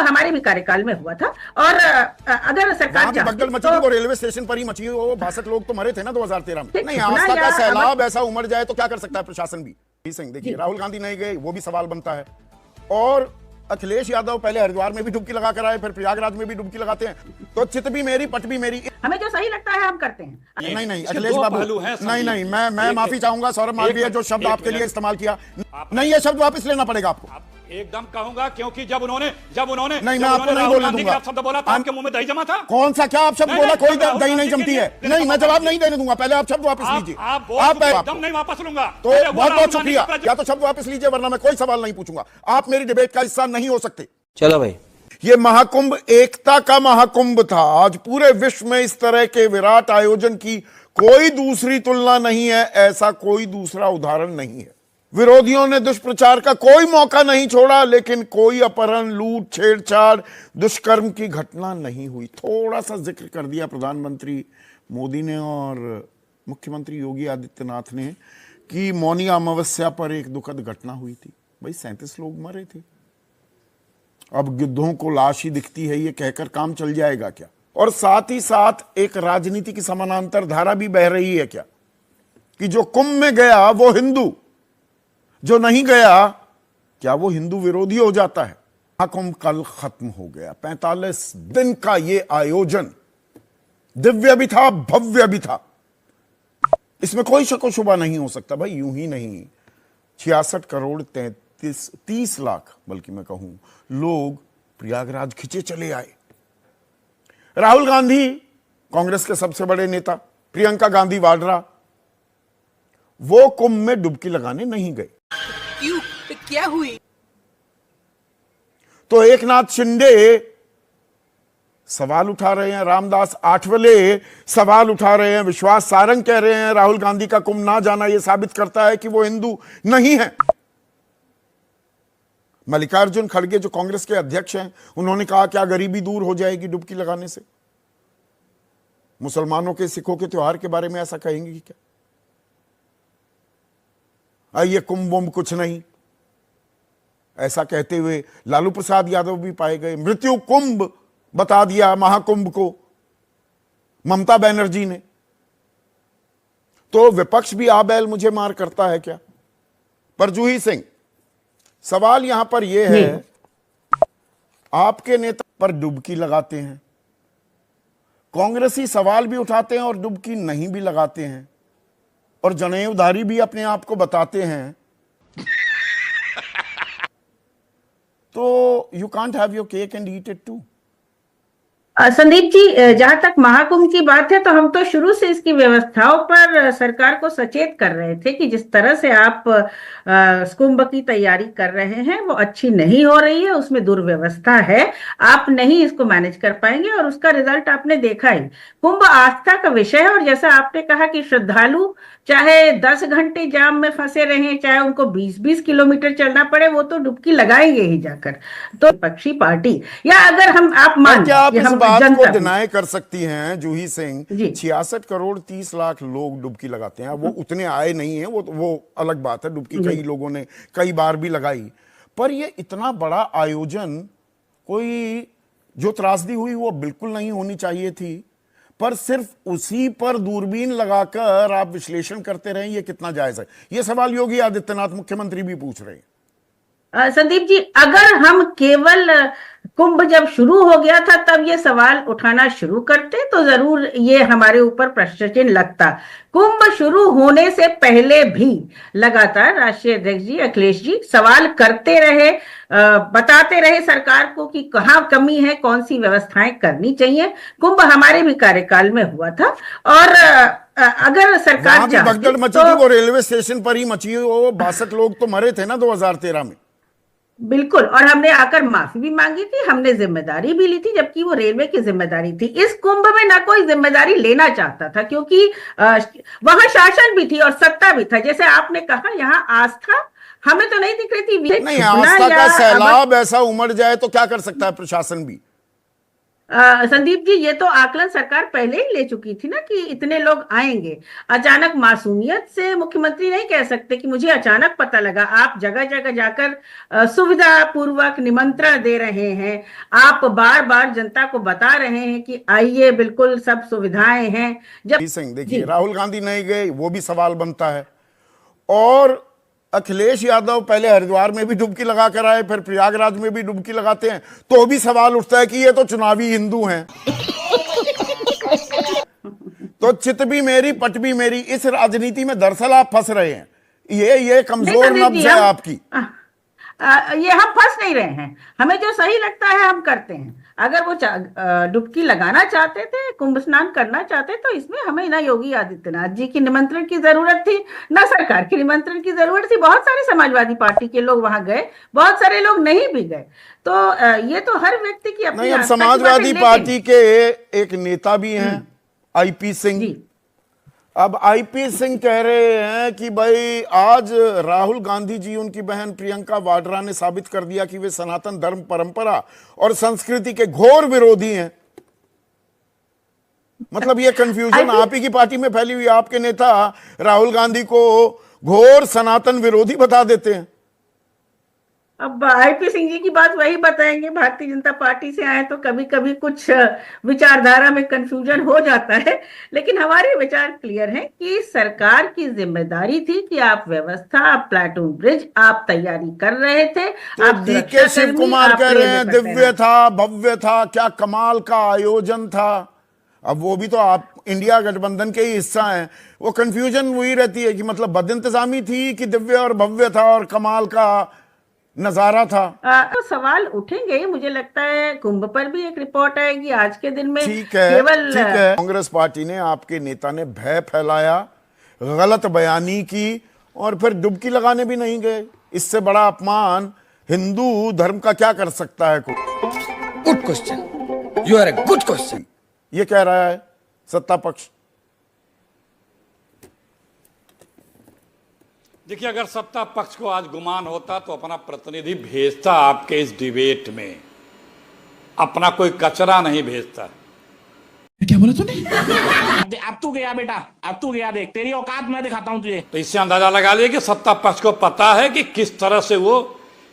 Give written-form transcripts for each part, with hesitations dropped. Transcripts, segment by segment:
हमारे भी कार्यकाल में हुआ था। और अगर सरकार भगदड़ मची थी वो रेलवे स्टेशन पर ही मची, वो 62 लोग तो मरे थे ना 2013 में। नहीं, आस्था का सैलाब ऐसा उमड़ जाए तो क्या कर सकता है प्रशासन भी। देखिए, राहुल गांधी नहीं गए, वो भी सवाल बनता है। और अखिलेश यादव पहले हरिद्वार में भी डुबकी लगा कर आए, फिर प्रयागराज में भी डुबकी लगाते हैं। तो चित भी मेरी पट भी मेरी, हमें जो सही लगता है हम करते हैं। नहीं अखिलेश बाबू, नहीं मैं माफी चाहूंगा सौरभ मालवीय, जो शब्द आपके लिए इस्तेमाल किया, नहीं ये शब्द वापस लेना पड़ेगा आपको। एकदम कहूंगा, क्योंकि जब उन्होंने नहीं, मैं आपको नहीं बोलने दूंगा। शब्द बोला था, आपके मुंह में दही जमा था। कौन सा, क्या आप शब्द बोला? कोई दही नहीं जमती है। नहीं, मैं जवाब नहीं देने दूंगा, पहले आप शब्द वापस लीजिए। आप एकदम नहीं वापस लूंगा। तो बहुत बहुत शुक्रिया, या तो शब्द वापस लीजिए वरना मैं कोई सवाल नहीं पूछूंगा। आप मेरी डिबेट का हिस्सा नहीं हो सकते। चलो भाई, ये महाकुंभ एकता का महाकुंभ था। आज पूरे विश्व में इस तरह के विराट आयोजन की कोई दूसरी तुलना नहीं है, ऐसा कोई दूसरा उदाहरण नहीं है। विरोधियों ने दुष्प्रचार का कोई मौका नहीं छोड़ा, लेकिन कोई अपहरण, लूट, छेड़छाड़, दुष्कर्म की घटना नहीं हुई। थोड़ा सा जिक्र कर दिया प्रधानमंत्री मोदी ने और मुख्यमंत्री योगी आदित्यनाथ ने कि मौनी अमावस्या पर एक दुखद घटना हुई थी। भाई 37 लोग मरे थे। अब गिद्धों को लाश ही दिखती है, ये कहकर काम चल जाएगा क्या? और साथ ही साथ एक राजनीति की समानांतर धारा भी बह रही है क्या कि जो कुंभ में गया वो हिंदू, जो नहीं गया क्या वो हिंदू विरोधी हो जाता है? महाकुंभ कल खत्म हो गया। 45 दिन का ये आयोजन दिव्य भी था, भव्य भी था, इसमें कोई शक शुबा नहीं हो सकता। भाई यूं ही नहीं, 66 करोड़ 30 लाख बल्कि मैं कहूं लोग प्रयागराज खिंचे चले आए। राहुल गांधी, कांग्रेस के सबसे बड़े नेता, प्रियंका गांधी वाड्रा, वो कुंभ में डुबकी लगाने नहीं गए। क्यों, क्या हुई? तो एकनाथ शिंदे सवाल उठा रहे हैं, रामदास आठवले सवाल उठा रहे हैं, विश्वास सारंग कह रहे हैं राहुल गांधी का कुंभ ना जाना यह साबित करता है कि वो हिंदू नहीं है। मल्लिकार्जुन खड़गे जो कांग्रेस के अध्यक्ष हैं, उन्होंने कहा क्या गरीबी दूर हो जाएगी डुबकी लगाने से? मुसलमानों के, सिखों के त्योहार के बारे में ऐसा कहेंगे कि क्या? ये कुंभ वुंभ कुछ नहीं, ऐसा कहते हुए लालू प्रसाद यादव भी पाए गए। मृत्यु कुंभ बता दिया महाकुंभ को ममता बनर्जी ने। तो विपक्ष भी आ बैल मुझे मार करता है क्या? पर जूही सिंह, सवाल यहां पर यह है, आपके नेता पर डुबकी लगाते हैं, कांग्रेसी सवाल भी उठाते हैं और डुबकी नहीं भी लगाते हैं, और जनेऊधारी भी अपने आप को बताते हैं। तो you can't have your cake and eat it too. Sandeep ji, जहां तक महाकुंभ की बात है तो हम तो शुरू से इसकी व्यवस्थाओं पर सरकार को सचेत कर रहे थे कि जिस तरह से आप कुंभ की तैयारी कर रहे हैं वो अच्छी नहीं हो रही है, उसमें दुर्व्यवस्था है, आप नहीं इसको मैनेज कर पाएंगे और उसका रिजल्ट आपने देखा ही। कुंभ आस्था का विषय है और जैसा आपने कहा कि श्रद्धालु चाहे 10 घंटे जाम में फंसे रहें, चाहे उनको 20-20 किलोमीटर चलना पड़े, वो तो डुबकी लगाएंगे ही जाकर। तो विपक्षी पार्टी, या अगर आप मान क्या आप इस बात को डिनाई कर सकती हैं जूही सिंह, 66 करोड़ 30 लाख लोग डुबकी लगाते हैं, वो उतने आए नहीं हैं, वो अलग बात है, डुबकी कई लोगों ने कई बार भी लगाई, पर ये इतना बड़ा आयोजन, कोई जो त्रासदी हुई वो बिल्कुल नहीं होनी चाहिए थी, पर सिर्फ उसी पर दूरबीन लगाकर आप विश्लेषण करते रहे, ये कितना जायज है? ये सवाल योगी आदित्यनाथ मुख्यमंत्री भी पूछ रहे हैं। संदीप जी, अगर हम केवल कुंभ जब शुरू हो गया था तब ये सवाल उठाना शुरू करते तो जरूर ये हमारे ऊपर प्रश्न चिन्ह लगता। कुंभ शुरू होने से पहले भी लगातार राष्ट्रीय अध्यक्ष जी अखिलेश जी सवाल करते रहे, बताते रहे सरकार को कि कहाँ कमी है, कौन सी व्यवस्थाएं करनी चाहिए। कुंभ हमारे भी कार्यकाल में हुआ था और अगर सरकार भगदड़ मची थी वो रेलवे स्टेशन पर ही मची, वो 62 लोग तो मरे थे ना 2013 में। बिल्कुल, और हमने आकर माफी भी मांगी थी, हमने जिम्मेदारी भी ली थी, जबकि वो रेलवे की जिम्मेदारी थी। इस कुंभ में ना कोई जिम्मेदारी लेना चाहता था क्योंकि वहां शासन भी थी और सत्ता भी था। जैसे आपने कहा, यहाँ आस्था हमें तो नहीं दिख रही थी। नहीं, आस्था का सैलाब ऐसा उमड़ जाए तो क्या कर सकता है प्रशासन भी? संदीप जी, ये तो आकलन सरकार पहले ही ले चुकी थी ना कि इतने लोग आएंगे। अचानक मासूमियत से मुख्यमंत्री नहीं कह सकते कि मुझे अचानक पता लगा। आप जगह जगह जाकर सुविधा पूर्वक निमंत्रण दे रहे हैं, आप बार बार जनता को बता रहे हैं कि आइए, बिल्कुल सब सुविधाएं हैं। जब सिंह देखिए, राहुल गांधी नहीं गए वो भी सवाल बनता है, और अखिलेश यादव पहले हरिद्वार में भी डुबकी लगा कर आए, फिर प्रयागराज में भी डुबकी लगाते हैं, तो भी सवाल उठता है कि ये तो चुनावी हिंदू हैं। तो चित भी मेरी पट भी मेरी, इस राजनीति में दरअसल आप फंस रहे हैं। ये कमजोर नब्ज है आपकी। ये हम फंस नहीं रहे हैं, हमें जो सही लगता है हम करते हैं। अगर वो डुबकी लगाना चाहते थे, कुंभ स्नान करना चाहते, तो इसमें हमें ना योगी आदित्यनाथ जी की निमंत्रण की जरूरत थी, ना सरकार की निमंत्रण की जरूरत थी। बहुत सारे समाजवादी पार्टी के लोग वहां गए, बहुत सारे लोग नहीं भी गए। तो ये तो हर व्यक्ति की अपनी नहीं, हम आस्था की बात है, समाजवादी लेकिन पार्टी के एक नेता भी हैं, आईपी सिंह। जी, अब आईपी सिंह कह रहे हैं कि भाई आज राहुल गांधी जी, उनकी बहन प्रियंका वाड्रा ने साबित कर दिया कि वे सनातन धर्म, परंपरा और संस्कृति के घोर विरोधी हैं। मतलब ये कंफ्यूजन आप ही की पार्टी में फैली हुई, आपके नेता राहुल गांधी को घोर सनातन विरोधी बता देते हैं। अब आईपी सिंह जी की बात वही बताएंगे, भारतीय जनता पार्टी से आए तो कभी कभी कुछ विचारधारा में कंफ्यूजन हो जाता है। लेकिन हमारे विचार क्लियर हैं कि सरकार की जिम्मेदारी थी कि आप व्यवस्था, आप प्लाटून ब्रिज आप तैयारी कर रहे थे। तो आप डीके शिव कुमार कह रहे हैं दिव्य था, भव्य था, क्या कमाल का आयोजन था। अब वो भी तो आप इंडिया गठबंधन के ही हिस्सा हैं, वो कंफ्यूजन वही रहती है कि मतलब बदइंतजामी थी कि दिव्य और भव्य था और कमाल का नजारा था। तो सवाल उठेंगे, मुझे लगता है कुंभ पर भी एक रिपोर्ट आएगी आज के दिन में। ठीक है, केवल ठीक है। कांग्रेस पार्टी ने, आपके नेता ने भय फैलाया, गलत बयानी की और फिर डुबकी लगाने भी नहीं गए। इससे बड़ा अपमान हिंदू धर्म का क्या कर सकता है कोई? Good question, you are a good question. ये कह रहा है सत्ता पक्ष। देखिए, अगर सत्ता पक्ष को आज गुमान होता तो अपना प्रतिनिधि भेजता आपके इस डिबेट में, अपना कोई कचरा नहीं भेजता। क्या बोला तूने? अब तू गया बेटा, अब तू गया, देख तेरी औकात मैं दिखाता हूं तुझे। तो इससे अंदाजा लगा लिया कि सत्ता पक्ष को पता है कि किस तरह से वो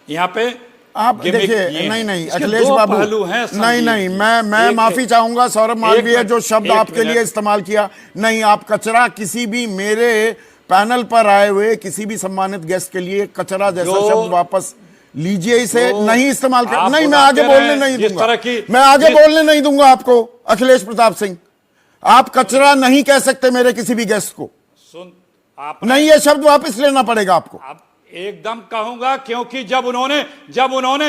यहाँ पे आप देखिए, नहीं अखिलेश बाबू, नहीं मैं माफी चाहूंगा सौरभ मालवीय, जो शब्द आपके लिए इस्तेमाल किया। नहीं, आप कचरा किसी भी मेरे पैनल पर आए हुए किसी भी सम्मानित गेस्ट के लिए कचरा जैसा शब्द वापस लीजिए, इसे नहीं इस्तेमाल कर। नहीं, मैं आगे बोलने नहीं दूंगा, मैं आगे बोलने नहीं दूंगा आपको। अखिलेश प्रताप सिंह, आप कचरा नहीं कह सकते मेरे किसी भी गेस्ट को। सुन, आप नहीं, ये शब्द वापस लेना पड़ेगा आपको। एकदम कहूंगा, क्योंकि जब उन्होंने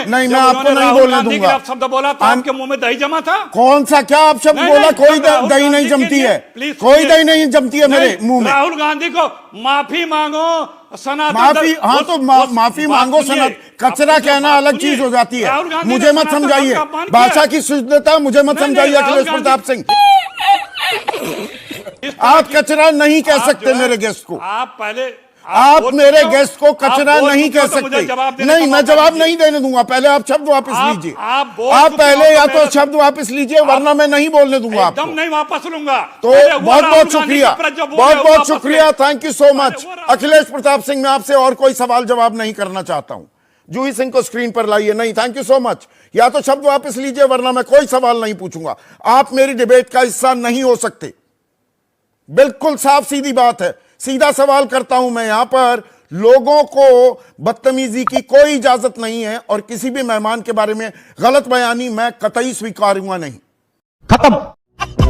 नहीं, मैं आपको नहीं बोलने दूंगा। शब्द बोला तो आपके मुंह में दही जमा था। कौन सा, क्या आप शब्द बोला? कोई दही नहीं जमती है, कोई दही नहीं जमती है मेरे मुंह में। राहुल गांधी को माफी मांगो, सनातन माफी, हाँ तो माफी मांगो। कचरा कहना अलग चीज हो जाती है, मुझे मत समझाइए। भाषा की शुद्धता मुझे मत समझाइए अखिलेश प्रताप सिंह। आप कचरा नहीं कह सकते मेरे गेस्ट को। आप मेरे गेस्ट को कचरा नहीं कह सकते। नहीं, मैं जवाब नहीं देने दूंगा। पहले आप शब्द वापस लीजिए। आप पहले या तो शब्द वापस लीजिए, वरना मैं नहीं बोलने दूंगा आपको। नहीं वापस लूंगा। तो बहुत बहुत शुक्रिया, बहुत बहुत शुक्रिया, thank you so much Akhilesh Pratap Singh. मैं आपसे और कोई सवाल जवाब नहीं करना चाहता हूं। जूही सिंह को स्क्रीन पर लाइए। नहीं, थैंक यू सो मच। या तो शब्द वापस लीजिए, वरना मैं कोई सवाल नहीं पूछूंगा। आप मेरी डिबेट का हिस्सा नहीं हो सकते। बिल्कुल साफ सीधी बात है, सीधा सवाल करता हूं मैं। यहां पर लोगों को बदतमीजी की कोई इजाजत नहीं है और किसी भी मेहमान के बारे में गलत बयानी मैं कतई स्वीकारूंगा नहीं। खत्म।